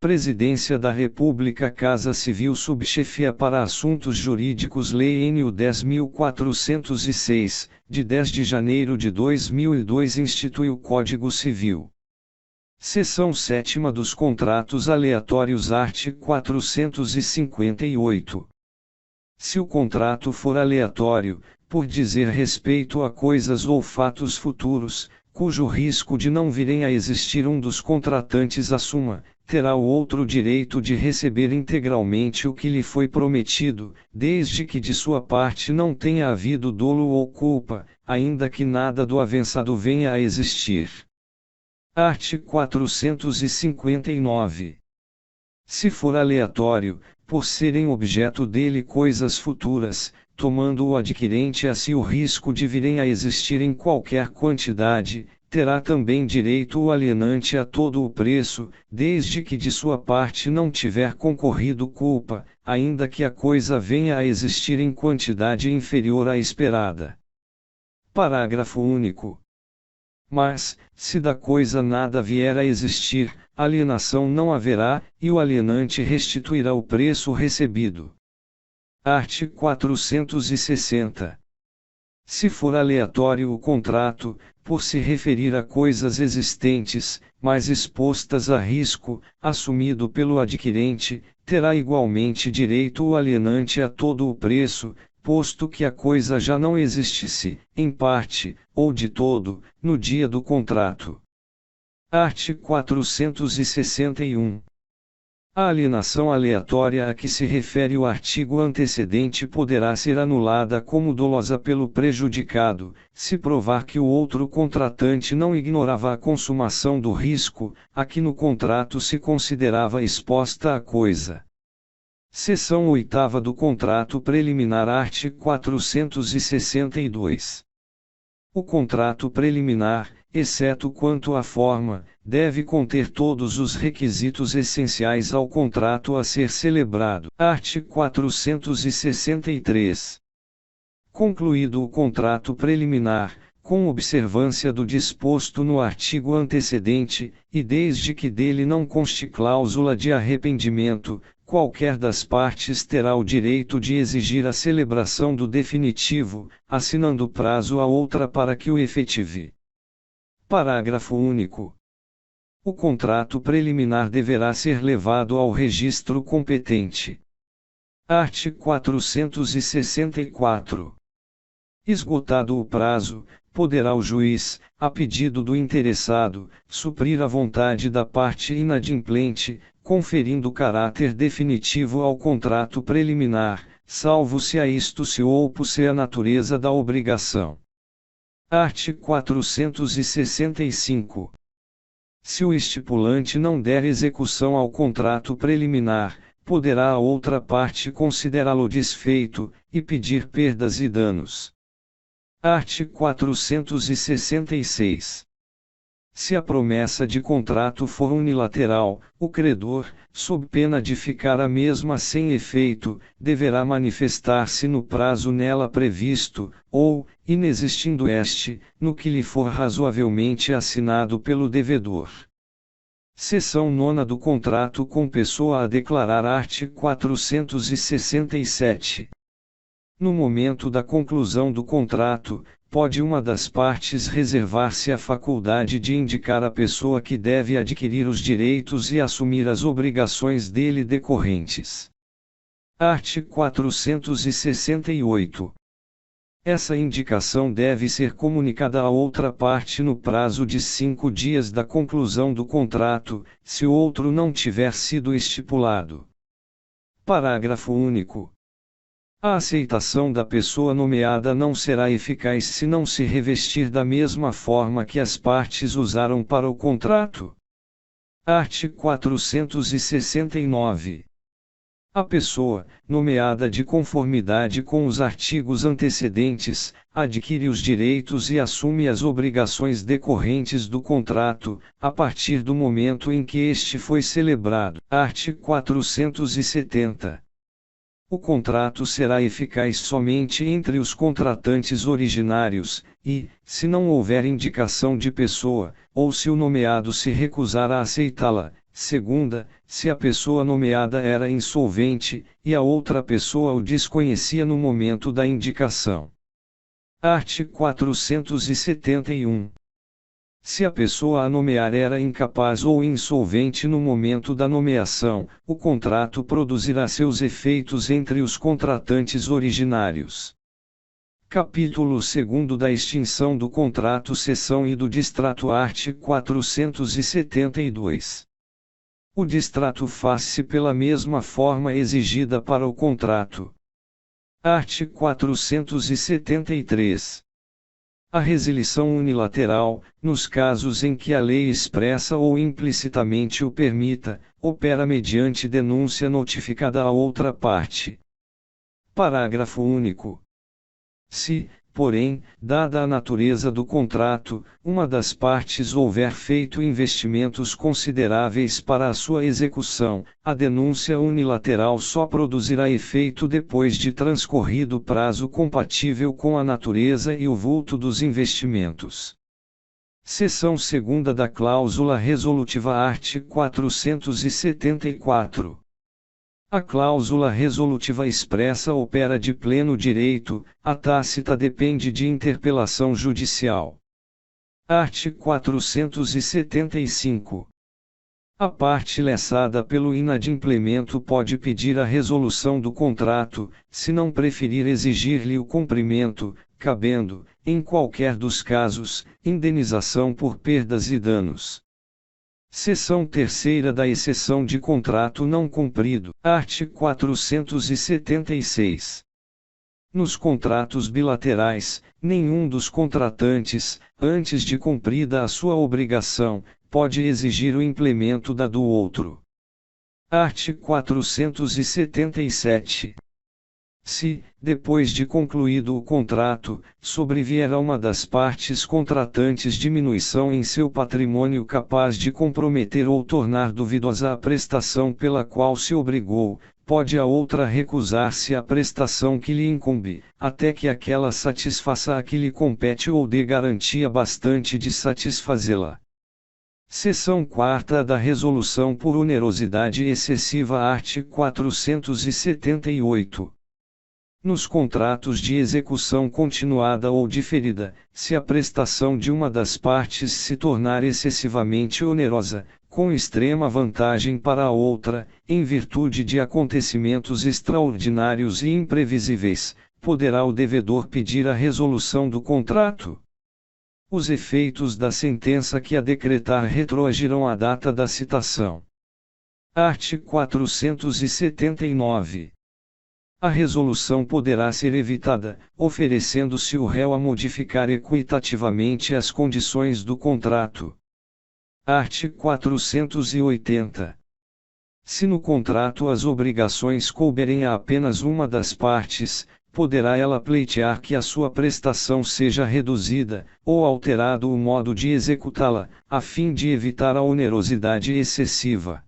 Presidência da República, Casa Civil, Subchefia para Assuntos Jurídicos, Lei N.U. 10.406, de 10 de janeiro de 2002, institui o Código Civil. Seção 7ª dos Contratos Aleatórios, art. 458. Se o contrato for aleatório, por dizer respeito a coisas ou fatos futuros, cujo risco de não virem a existir um dos contratantes assuma, terá o outro direito de receber integralmente o que lhe foi prometido, desde que de sua parte não tenha havido dolo ou culpa, ainda que nada do avançado venha a existir. Art. 459. Se for aleatório, por serem objeto dele coisas futuras, tomando o adquirente a si o risco de virem a existir em qualquer quantidade, terá também direito o alienante a todo o preço, desde que de sua parte não tiver concorrido culpa, ainda que a coisa venha a existir em quantidade inferior à esperada. Parágrafo único. Mas, se da coisa nada vier a existir, alienação não haverá, e o alienante restituirá o preço recebido. Art. 460. Se for aleatório o contrato, por se referir a coisas existentes, mas expostas a risco, assumido pelo adquirente, terá igualmente direito o alienante a todo o preço, posto que a coisa já não existisse, em parte, ou de todo, no dia do contrato. Art. 461. A alienação aleatória a que se refere o artigo antecedente poderá ser anulada como dolosa pelo prejudicado, se provar que o outro contratante não ignorava a consumação do risco, a que no contrato se considerava exposta a coisa. Seção 8ª do Contrato Preliminar, art. 462. O contrato preliminar, exceto quanto à forma, deve conter todos os requisitos essenciais ao contrato a ser celebrado. Art. 463. Concluído o contrato preliminar, com observância do disposto no artigo antecedente, e desde que dele não conste cláusula de arrependimento, qualquer das partes terá o direito de exigir a celebração do definitivo, assinando prazo a outra para que o efetive. Parágrafo único. O contrato preliminar deverá ser levado ao registro competente. Art. 464. Esgotado o prazo, poderá o juiz, a pedido do interessado, suprir a vontade da parte inadimplente, conferindo caráter definitivo ao contrato preliminar, salvo se a isto se opusser a natureza da obrigação. Art. 465. Se o estipulante não der execução ao contrato preliminar, poderá a outra parte considerá-lo desfeito, e pedir perdas e danos. Art. 466. Se a promessa de contrato for unilateral, o credor, sob pena de ficar a mesma sem efeito, deverá manifestar-se no prazo nela previsto, ou, inexistindo este, no que lhe for razoavelmente assinado pelo devedor. Seção 9ª do Contrato com pessoa a declarar, art. 467. No momento da conclusão do contrato, pode uma das partes reservar-se a faculdade de indicar a pessoa que deve adquirir os direitos e assumir as obrigações dele decorrentes. Art. 468. Essa indicação deve ser comunicada à outra parte no prazo de 5 dias da conclusão do contrato, se o outro não tiver sido estipulado. Parágrafo único. A aceitação da pessoa nomeada não será eficaz se não se revestir da mesma forma que as partes usaram para o contrato. Art. 469. A pessoa, nomeada de conformidade com os artigos antecedentes, adquire os direitos e assume as obrigações decorrentes do contrato, a partir do momento em que este foi celebrado. Art. 470. O contrato será eficaz somente entre os contratantes originários, e, se não houver indicação de pessoa, ou se o nomeado se recusar a aceitá-la, Segunda, se a pessoa nomeada era insolvente, e a outra pessoa o desconhecia no momento da indicação. Art. 471. Se a pessoa a nomear era incapaz ou insolvente no momento da nomeação, o contrato produzirá seus efeitos entre os contratantes originários. Capítulo 2 da extinção do contrato cessão e do distrato art. 472. O distrato faz-se pela mesma forma exigida para o contrato. Art. 473. A resilição unilateral, nos casos em que a lei expressa ou implicitamente o permita, opera mediante denúncia notificada à outra parte. Parágrafo único. Se, porém, dada a natureza do contrato, uma das partes houver feito investimentos consideráveis para a sua execução, a denúncia unilateral só produzirá efeito depois de transcorrido prazo compatível com a natureza e o vulto dos investimentos. Seção 2ª da cláusula resolutiva art. 474. A cláusula resolutiva expressa opera de pleno direito, a tácita depende de interpelação judicial. Art. 475. A parte lessada pelo inadimplemento pode pedir a resolução do contrato, se não preferir exigir-lhe o cumprimento, cabendo, em qualquer dos casos, indenização por perdas e danos. Seção 3ª da exceção de contrato não cumprido. Art. 476. Nos contratos bilaterais, nenhum dos contratantes, antes de cumprida a sua obrigação, pode exigir o implemento da do outro. Art. 477. Se, depois de concluído o contrato, sobrevier a uma das partes contratantes diminuição em seu patrimônio capaz de comprometer ou tornar duvidosa a prestação pela qual se obrigou, pode a outra recusar-se à prestação que lhe incumbe, até que aquela satisfaça a que lhe compete ou dê garantia bastante de satisfazê-la. Seção 4ª da Resolução por onerosidade excessiva art. 478. Nos contratos de execução continuada ou diferida, se a prestação de uma das partes se tornar excessivamente onerosa, com extrema vantagem para a outra, em virtude de acontecimentos extraordinários e imprevisíveis, poderá o devedor pedir a resolução do contrato. Os efeitos da sentença que a decretar retroagirão à data da citação. Art. 479. A resolução poderá ser evitada, oferecendo-se o réu a modificar equitativamente as condições do contrato. Art. 480. Se no contrato as obrigações couberem a apenas uma das partes, poderá ela pleitear que a sua prestação seja reduzida, ou alterado o modo de executá-la, a fim de evitar a onerosidade excessiva.